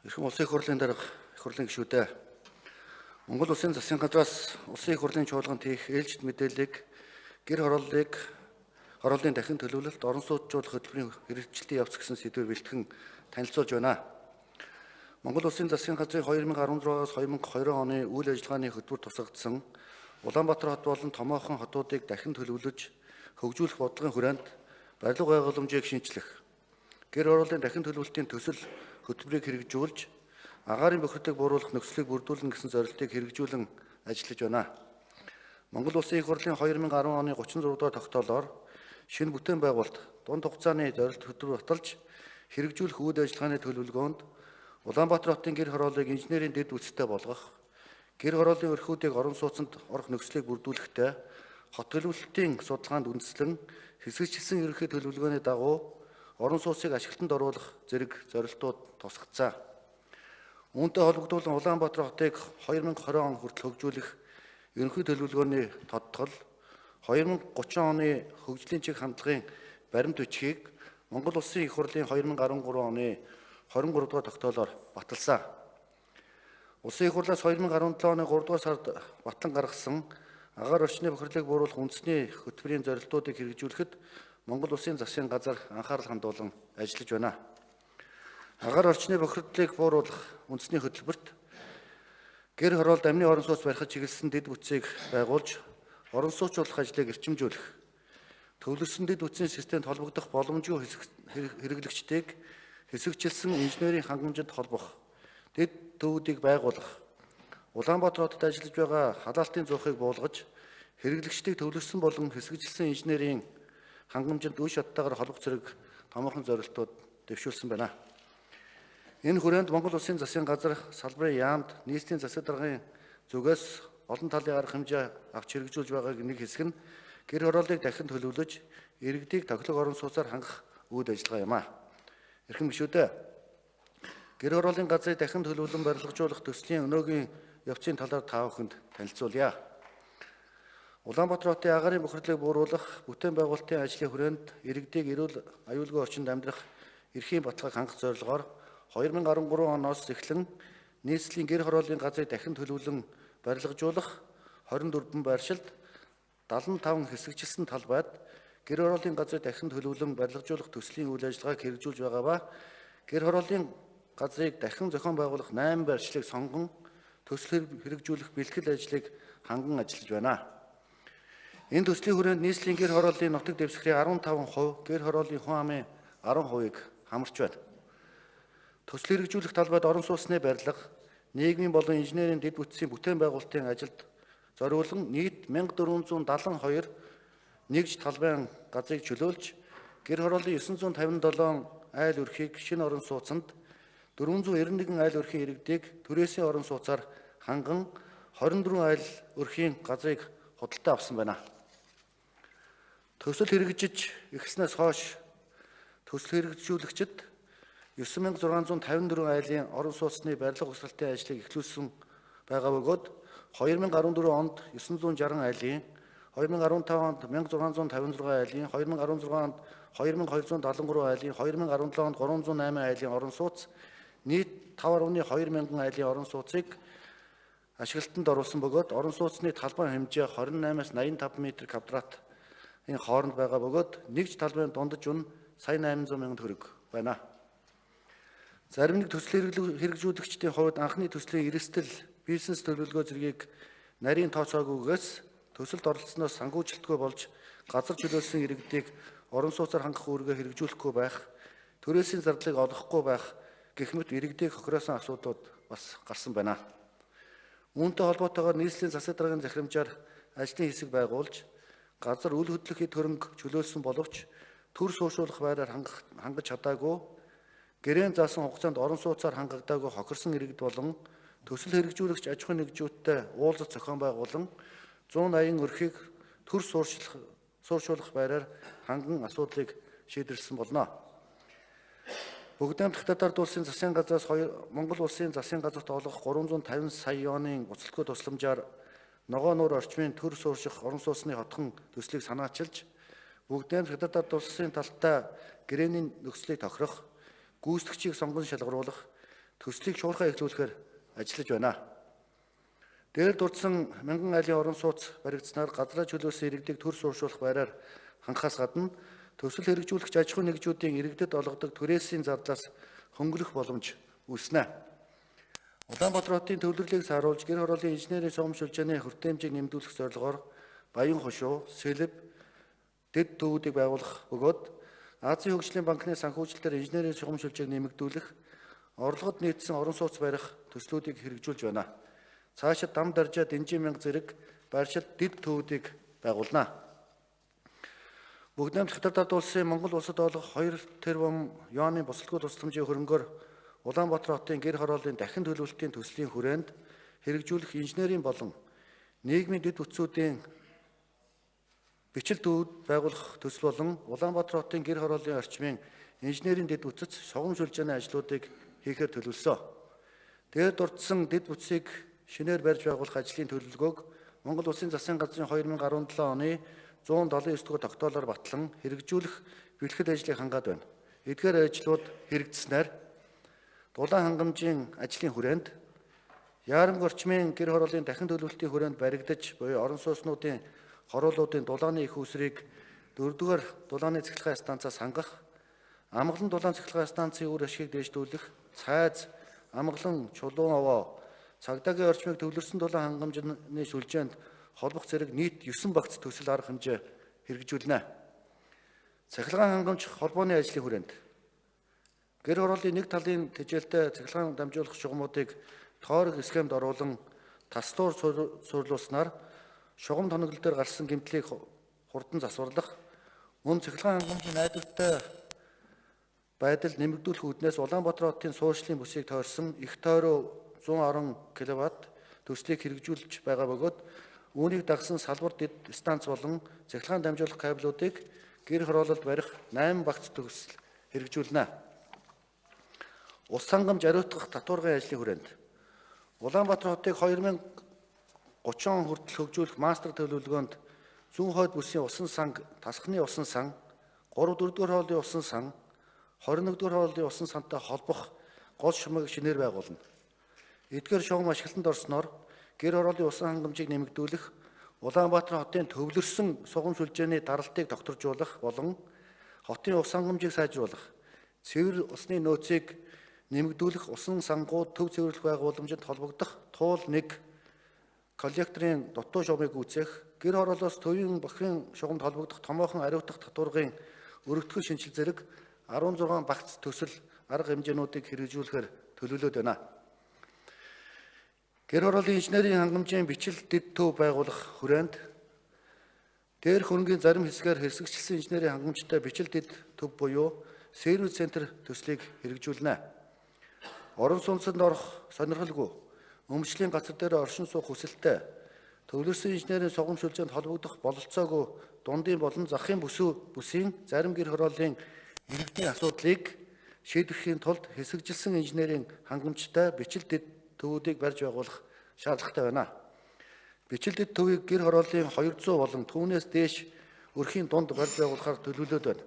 Эрхэм улсын их хурлын дарга их хурлын гишүүдээ Монгол улсын засгийн газраас улсын их хурлын чуулганд хийх ээлжид мэдээллийг гэр хорооллын дахин төлөвлөлт орон сууцжуулах хөтөлбөрийн хэрэгжилтийн явц гэсэн сэдвээр бэлтгэн танилцуулж байна. Монгол улсын засгийн газрын 2016-аас 2020 оны үйл ажиллагааны хөтөлбөр тусгагдсан Улаанбаатар хот болон томоохон хотуудыг дахин төлөвлөж хөгжүүлэх бодлогын хүрээнд барилга байгууламжийг шинжлэх, гэр хорооллын дахин төлөвлөлтийн төсөл хөтөлбөрийг хэрэгжүүлж, агаарын бохирдлыг бууруулах нөхцөлийг бүрдүүлнэ гэсэн зорилтыг хэрэгжүүлэн ажиллаж байна. Монгол Улсын их хурлын 2010 оны 36 дугаар тогтоолоор шинэ бүтээн байгуулалт дунд хугацааны зорилт хөтөлбөр баталж хэрэгжүүлэх үйл ажиллагааны төлөвлөгөөнд Улаанбаатар хотын гэр хорооллыг инженерийн дэд үтцтэй болгох, гэр хорооллын өрхүүдийг орон сууцнд орох нөхцөлийг бүрдүүлэхдээ хот төлөвлөлтийн судалгаанд үндэслэн хэсэгчлэн ерөнхий төлөвлөгөөний дагуу орон сууцыг ашиглалтанд оруулах зэрэг зорилтууд тусгацсан. Үүнтэй холбогдуулан Улаанбаатар хотыг 2020 он хүртэл хөгжүүлэх ерөнхий төлөвлөгөөний тодтол 2030 оны хөгжлийн чиг хандлагын баримт бичгийг Монгол Улсын их хурлын 2013 оны 23 дугаар тогтоолоор баталсан. Улсын их хурлаас 2017 оны 3 дугаар сард батлан гаргасан агаар орчны бохирдлыг бууруулах үндэсний хөтөлбөрийн зорилтуудыг хэрэгжүүлэхэд Монгол Улсын засгийн газар анхаарал хандуулан ажиллаж байна. Агаар орчны бохирдлыг бууруулах үндэсний хөтөлбөрт гэр хороолд амны орон сууц барихад чиглэсэн дэд бүтцийг байгуулж, орон сууцлуулах ажлыг эрчимжүүлэх, төвлөрсөн дэд бүтцийн системд холбогдох боломжгүй хэрэглэгчдийг хэсэгчилсэн инженерийн хангамжид холбох, дэд төвүүдийг байгуулах, Улаанбаатар хотод ажиллаж байгаа халаалтын зуухыг буулгаж, хэрэглэгчдийг төвлөрсөн болон хэсэгчилсэн инженерийн хангамжинд үе шаттайгаар холбох зэрэг томоохон зорилтууд дэвшүүлсэн байна. Энэ хүрээнд Монгол Улсын засгийн газар салбарын яамд нийслэлийн засаг даргын зүгээс олон талын арга хэмжээ авч хэрэгжүүлж байгааг нэг хэсэг нь гэр хорооллыг дахин төлөвлөж, иргэдийг тоглог орон сууцаар хангах үйл ажиллагаа юм а. Эрхэм гишүүдээ, гэр хорооллын газрыг дахин төлөвлөн барилгажуулах төслийн өнөөгийн явцын талаар та бүхэнд танилцуулъя. Улаанбаатар хотын агаарын бохирдлыг бууруулах бүтээн байгуулалтын ажлын хүрээнд иргэдийг эрүүл аюулгүй орчинд амьдрах эрхийн баталгааг хангах зорилгоор 2013 оноос эхлэн нийслэлийн гэр хорооллын газрыг дахин төлөвлөн барилгажуулах 24 байршилд 75 хэсэгчилсэн талбайд гэр хорооллын газрыг дахин төлөвлөн барилгажуулах төслийн үйл ажиллагааг хэрэгжүүлж байгаа ба гэр хорооллын газрыг дахин зохион байгуулах 8 байршлыг сонгон төсөл хэрэгжүүлэх бэлтгэл ажлыг ханган ажиллаж байна. Энэ төслийн хүрээнд нийслэлийн гэр хорооллын нутаг дэвсгэрийн 15%, гэр хорооллын хүн амын 10%-ийг хамарч байна. Төсөл хэрэгжүүлэх талбайд орон сууцны барилга, нийгмийн болон инженерийн дэд бүтцийн бүтээн байгуулалтын ажилд зориулан нийт 1472 нэгж талбайн газрыг чөлөөлж, гэр хорооллын 957 айл өрхийг шинэ орон сууцанд 491 айл өрхийн иргэдийг түрээсийн орон сууцаар ханган 24 айл өрхийн газрыг худалдаа авсан байна. Төсөл хэрэгжиж эхэлснээс хойш төсөл хэрэгжүүлэгчид 9654 айлын орон сууцны барилга угсралтын ажлыг эхлүүлсэн байгаа бөгөөд 2014 онд 960 айлын, 2015 онд 1656 айлын, 2016 онд 2273 айлын, 2017 онд 308 айлын орон сууц нийт 5.2 мянган айлын орон сууцыг ашиглалтанд оруулсан бөгөөд орон сууцны талбай хэмжээ 28-аас 85 м2 энэ хооронд байгаа бөгөөд нэгж талбайн дундаж үн сая 800 мянган төгрөг байна. Зарим нэг төсөл хэрэгжүүлэгчдийн хувьд анхны төслийн эрсдэл, бизнес төлөвлөгөө зэргийг нарийн тооцоогүйгээс төсөлд оролцсноос санхүүжилтгүй болж газар чөлөөлсөн иргэдийг орон сууцаар хангах үүргээ хэрэгжүүлэхгүй байх, түрээсийн зардлыг олохгүй байх гэх мэт иргэдийг хохироосон асуудлууд бас гарсан байна. Үүнтэй холбоотойгоор нийслэлийн засаг даргын захирамжаар ажлын хэсэг байгуулж, газар үл хөдлөхийн төрөнг чөлөөлсөн боловч төр сууршуулах байраар хангаж чадаагүй, гэрээн заасан хугацаанд орон сууцаар хангагдаагүй хохирсон иргэд болон төсөл хэрэгжүүлэгч аж ахуйн нэгжүүдтэй уулзах зохион байгуулан 180 өрхийг төр сууршуулах байраар ханган асуудлыг шийдвэрлсэн болно. Бүгдэмт Хятад улсын засгийн газраас Монгол улсын засгийн газарт олгох 350 сая оны буцалтгүй тусламжаар ногоо нуур орчмын төр суурших орон сууцны хотхон төслийг санаачилж, бүгдэмт Хятад улсын талтай гэрээний нөхцөлийг тохирох, гүйцэтгэгчийг сонгон шалгаруулах, төслийг шуурхай эхлүүлэхээр ажиллаж байна. Дээр дурдсан мянган айлын орон сууц баригдсанаар газраа чөлөөсөн иргэдийг төр сууршуулах байраар хангахаас гадна төсөл хэрэгжүүлэгч аж ахуйн нэгжүүдийн иргэдэд олгодог түрээсийн зардлаас хөнгөлөх боломж үүснэ. Улаанбаатар хотын төвлөрлийг сааруулж гэр хорооллын инженерийн сувам шилжээний хүртээмжийг нэмэгдүүлэх зорилгоор Баян хошуу, Сэлб, дэд төвүүдийг байгуулах бөгөөд Азийн хөгжлийн банкны санхүүжилтээр инженерийн сувам шилжээг нэмэгдүүлэх, орлогод нийцсэн орон сууц барих төслүүдийг хэрэгжүүлж байна. Цаашид дам даржаа Дэнжин мянга зэрэг байршил дэд төвүүдийг байгуулна. Бүгд найрамдах Катар улсын Монгол улсад олох 2 тэрбум юаны босолтгүй тусламжийн хөрөнгөөр Улаанбаатар хотын гэр хорооллын дахин төлөвлөлтийн төслийн хүрээнд хэрэгжүүлэх инженерийн болон нийгмийн дэд бүтцүүдийн бичил төвүүд байгуулах төсөл болон Улаанбаатар хотын гэр хорооллын орчмын инженерийн дэд бүтц сувам шилжээний ажлуудыг хийхээр төлөвлөсөн. Дээр дурдсан дэд бүтцийг шинээр барьж байгуулах ажлын төлөвлөгөөг Монгол Улсын засгийн газрын 2017 оны 179-р тогтоолоор батлан хэрэгжүүлэх бэлтгэл ажлыг хангаад байна. Эдгээр ажлууд хэрэгжснээр дулаан хангамжийн ажлын хүрээнд Яарамг орчмын гэр хорооллын дахин төлөвлөлтийн хүрээнд баригдаж буюу орон сууцнуудын хорооллуудын дулааны их усрыг 4-р дулааны цахилгаан станцаас хангах, амгалан дулаан цахилгаан станцын үр ашгийг дээшлүүлэх, цайз, амгалан, чулуун овоо, цагдаагийн орчмыг төвлөрсөн дулаан хангамжны сүлжээнд холбох зэрэг нийт 9 багц төсөл арга хэмжээ хэрэгжүүлнэ. Цахилгаан хангамж холбооны ажлын хүрээнд гэр хорооллын нэг талын тэжээлтэй цахилгаан дамжуулах шугамуудыг тойрог схемд оруулан тастуур сурлуулснаар шугам тоноглол дээр гарсан гэмтлийг хурдан засварлах, мөн цахилгаан хангамжийн найдвартай байдал нэмэгдүүлэх үүднээс Улаанбаатар хотын суурьшлийн бүсийг тойрсон их тойроо 110 кВт төслийг хэрэгжүүлж байгаа бөгөөд үүнийг дагсан салбар дэд станц болон цахилгаан дамжуулах кабелуудыг гэр хороололд барих 8 багц төсөл хэрэгжүүлнэ. Ус хангамж ариутгах татваргын ажлын хүрээнд Улаанбаатар хотыг 2030 он хүртэл хөгжүүлэх мастер төлөвлөгөөнд зүүн хойд бүсийн усан санг, тасхны усан сан, 3-4 хоолойн усан сан, 21 хоолойн усан сантай холбох гол шумыг шинээр байгуулна. Эдгээр шугам ашиглалтанд орсноор гэр хорооллын усан хангамжийг нэмэгдүүлэх, Улаанбаатар хотын төвлөрсөн сувам шилжээний даралтыг докторжуулах болон хотын ус хангамжийг сайжруулах, цэвэр усны нөөцийг нэмэгдүүлэх, усан сангууд төв цэвэрлэх байгууламжид холбогдох туул 1 коллекторын дутуу шугамыг үүсгэх, гэр хорооллоос төвийн бохирын шугамд холбогдох томоохон ариутгах татваргын өргөтгөл шинжил зэрэг 16 багц төсөл арга хэмжээнүүдийг хэрэгжүүлэхээр төлөвлөд байна. Гэр хорооллын инженерийн хангамжийн бичил дэд төв байгуулах хүрээнд дээрх хөрөнгийн зарим хэсгээр хэсэгчлсэн инженерийн хангамжтай бичил дэд төв буюу сервис центр төслийг хэрэгжүүлнэ. Орон сууцнд орох сонирхолгүй, өмчлийн газар дээр оршин суух хүсэлтэй, төвлөрсөн инженерийн сувам шилжээнд холбогдох бололцоогүй дундын болон захын бүсийн зарим гэр хорооллын иргэдийн асуудлыг шийдэхийн тулд хэсэгжилсэн инженерийн хангамжтай бичил дэд төвүүдийг барьж байгуулах шаардлагатай байна. Бичил дэд төвийг гэр хорооллын 200 болон түүнээс дээш өрхийн дунд барьж байгуулахаар төлөвлөд байна.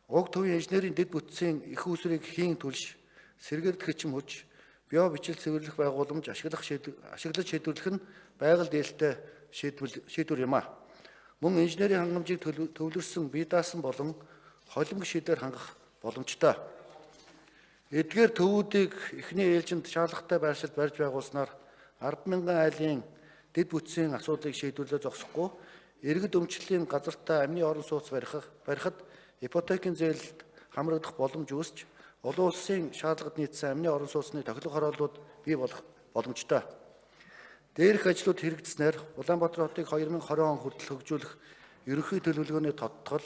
Уг төвийн инженерийн дэд бүтцийн их усрыг хийн түлш, сэргэрд хэчим хүч, био бичил цэвэрлэх байгууламж ашиглаж шийдвэрлэх нь байгаль дээлтэй шийдвэр юм а. Мөн инженерийн хангамжийг төвлөрсөн бие даасан болон холимог шийдвэр хангах боломжтой. Эдгээр төвүүдийг эхний ээлжинд шаардлагатай байршилд барьж байгуулснаар 10,000 айлын дэд бүтцийн асуудлыг шийдвэрлэж зогсохгүй, иргэд өмчлөлийн газартаа амны орон сууц барихад ипотекийн зээлд хамрагдах боломж үүсч, олон улсын шаардлагад нийцсэн амны орон сууцны тохилог хорооллууд бий болох боломжтой. Дээрх ажлууд хэрэгжснээр Улаанбаатар хотыг 2020 он хүртэл хөгжүүлэх ерөнхий төлөвлөгөөний тодтгол,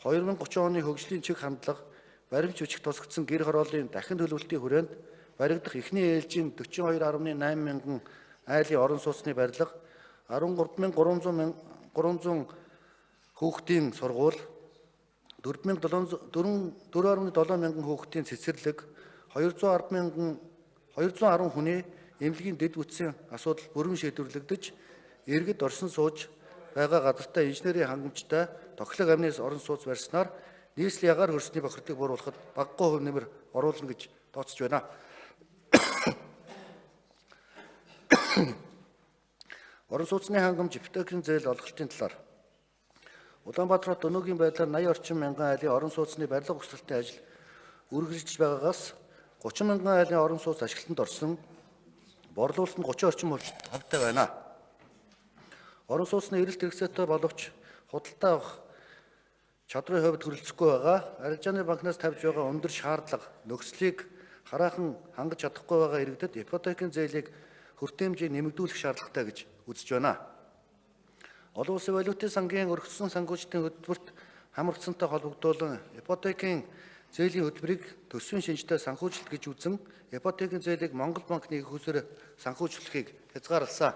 2030 оны хөгжлийн чиг хандлага, баримт бичиг тусгдсан гэр хорооллын дахин төлөвлөлтийн хүрээнд баригдах эхний ээлжийн 42.8 мянган айлын орон сууцны барилга, 13,300 хүүхдийн сургууль, 4.7 мянган хүүхдийн цэцэрлэг, 210 хүний эмнэлгийн дэд бүтцийн асуудал бүрэн шийдвэрлэгдэж, иргэд орсон сууж байгаа газартаа инженерийн хангамжтай тохилог амны орон сууц барьснаар нийслэлийн агаар хөрсний бохирдыг бууруулахад багагүй хувь нэмэр оруулна гэж тооцож байна. Орон сууцны хангамж ипотекийн зээл олголтын талаар Улаанбаатар хот өнөөгийн байдлаар 80 орчим мянган айлын орон сууцны барилга угсралтын ажил үргэлжилж байгаагаас 30 мянган айлын орон сууц ашиглалтанд орсон борлуулалтанд 30 орчим хувьд тавтай байна. Орон сууцны эрэлт хэрэгцээтэй боловч худалдаа авах чадрын хувьд хүрэлцэхгүй байгаа. Арилжааны банкнаас тавьж байгаа өндөр шаардлага нөхцөлийг хараахан хангаж чадахгүй байгаа иргэдэд ипотекийн зээлийг хүртээн хэмжээг нэмэгдүүлэх шаардлагатай гэж үзэж байна. Олон улсын валютын сангийн өргөцсөн санхүүжилтийн хөтөлбөрт хамрагдсантай холбогдуулан ипотекийн зээлийн хөтөлбөрийг төсвийн шинжтэй санхүүжилт гэж үзэн ипотекийн зээлийг Монгол банкны их усээр санхүүжүүлэхийг хязгаарласан.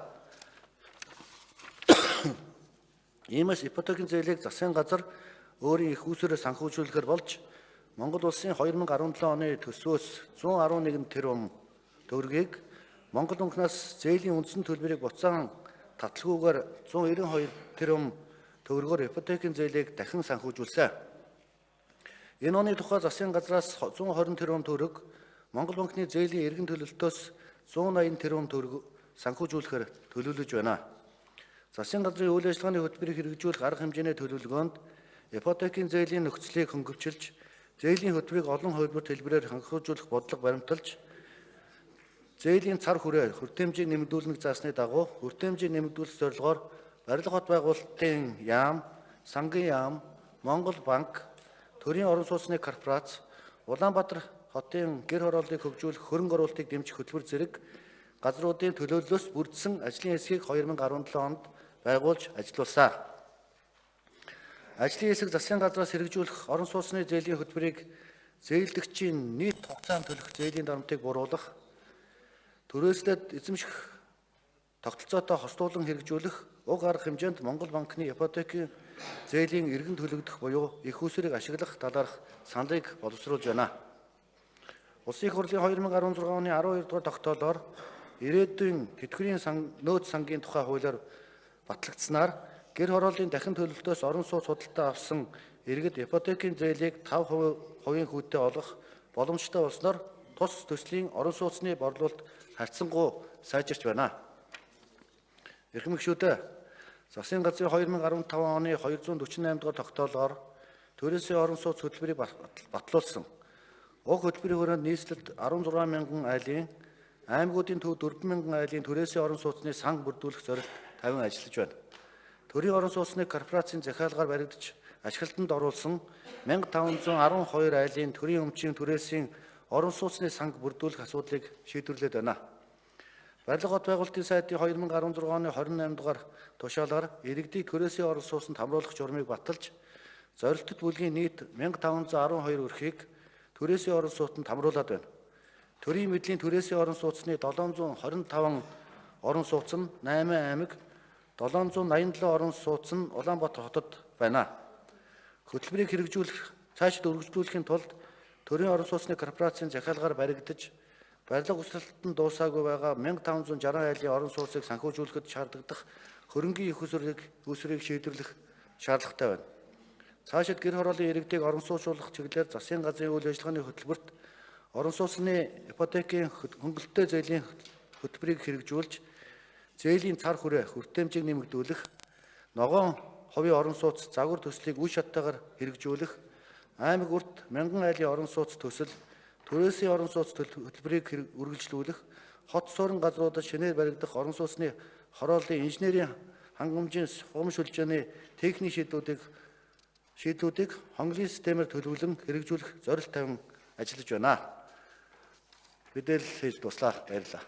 Иймээс ипотекийн зээлийг засгийн газар өөрийн их усээр санхүүжүүлэхээр болж Монгол улсын 2017 оны төсвөөс 111 тэрбум төгрөгийг Монгол банкнаас зээлийн үндсэн төлбөрийг буцаан таталгүйгээр 192 тэрбум төгрөгөөр ипотекийн зээлийг дахин санхүүжүүлсэн. Энэ оны тухай засгийн газраас 120 тэрбум төгрөг, Монгол банкны зээлийн эргэн төлөлтөөс 180 тэрбум төгрөг санхүүжүүлэхээр төлөвлөж байна. Засгийн газрын үйл ажиллагааны хөтөлбөрийг хэрэгжүүлэх арга хэмжээний төлөвлөгөөнд ипотекийн зээлийн нөхцөлийг хөнгөвчилж, зээлийн хөтөлбөрийг олон хувилбарт хэлбэрээр хангалтжуулах бодлого баримталж, зээлийн цар хүрээ хүртээмжийг нэмэгдүүлэх заасны дагуу хүртээмжийг нэмэгдүүлэх зорилгоор барилга хот байгуулалтын яам, сангийн яам, Монгол банк, төрийн орон сууцны корпорац, Улаанбаатар хотын гэр хорооллыг хөгжүүлэх хөрөнгө оруулалтыг дэмжих хөтөлбөр зэрэг газруудын төлөөллөөс бүрдсэн ажлын хэсгийг 2017 онд байгуулж ажиллуулсан. Ажлын хэсэг засгийн газраас хэрэгжүүлэх орон сууцны зээлийн хөтөлбөрийг зээлдэгчийн нийт хугацаанд төлөх зээлийн дарамтыг бууруулах, түрээслээд эзэмших тогтолцоотой хослуулан хэрэгжүүлэх уг арга хэмжээнд Монгол банкны ипотекийн зээлийн эргэн төлөгдөх буюу их усрыг ашиглах талаарх саналыг боловсруулж байна. Улсын их хурлын 2016 оны 12 дугаар тогтоолоор ирээдүйн тэтгэврийн нөөц сангийн тухай хуулиар батлагдсанаар гэр хорооллын дахин төлөлтөөс орон сууц худалдаа авсан иргэд ипотекийн зээлийг 5% хүүтэй олгох боломжтой болсноор тус төслийн орон сууцны борлуулалт харьцангуй сайжирч байна. Эрхэм гишүүдээ, засгийн газрын 2015 оны 248 дугаар тогтоолоор төрөөсийн орон сууц хөтөлбөрийг батлуулсан. Уг хөтөлбөрийн хүрээнд нийслэлд 16 мянган айлын, аймагуудын төв 4 мянган айлын төрөөсийн орон сууцны санг бүрдүүлэх зорилт тавин ажиллаж байна. Төрийн орон сууцны корпорацийн захиалгаар баригдаж ашиглалтанд оруулсан 1512 айлын төрийн өмчийн түрээсийн орон сууцны санг бүрдүүлэх асуудлыг шийдвэрлээд байна. Барилга хот байгуулалтын сайдын 2016 оны 28 дугаар тушаалаар иргэдийг түрээсийн орон сууцнд хамруулах журмыг баталж, зорилттой бүлгийн нийт 1512 өрхийг түрээсийн орон сууцнд хамруулад байна. Төрийн мэдлийн түрээсийн орон сууцны 725 орон сууц нь 8 аймаг, 787 орон сууц нь Улаанбаатар хотод байна. Хөтөлбөрийг цаашид үргэлжлүүлэхийн тулд төрийн орон сууцны корпорацийн захиалгаар баригдаж, барилга угсралтанд дуусаагүй байгаа 1560 айлын орон сууцыг санхүүжүүлэхэд шаардлагадах хөрөнгийн их усрыг шийдвэрлэх шаардлагатай байна. Цаашид гэр хорооллын иргэдийг орон сууцуулах чиглэлээр засгийн газрын үйл ажиллагааны хөтөлбөрт орон сууцны ипотекийн хөнгөлөлттэй зээлийн хөтөлбөрийг хэрэгжүүлж, зээлийн цар хүрээ хүртээмжийг нэмэгдүүлэх, ногоон хувийн орон сууц загвар төслийг үе шаттайгаар хэрэгжүүлэх, аймаг үрт 1000 айлын орон сууц төсөл, түрээсийн орон сууц хөтөлбөрийг үргэлжлүүлэх, хот суурин газруудад шинээр баригдах орон сууцны хорооллын инженерийн хангамжийн сувгам шүлжээний техник шийдлүүдийг хонглын системээр төлөвлөн хэрэгжүүлэх зорилт тавин ажиллаж байна. Мэдээлэл хийж дуслаа. Баярлалаа.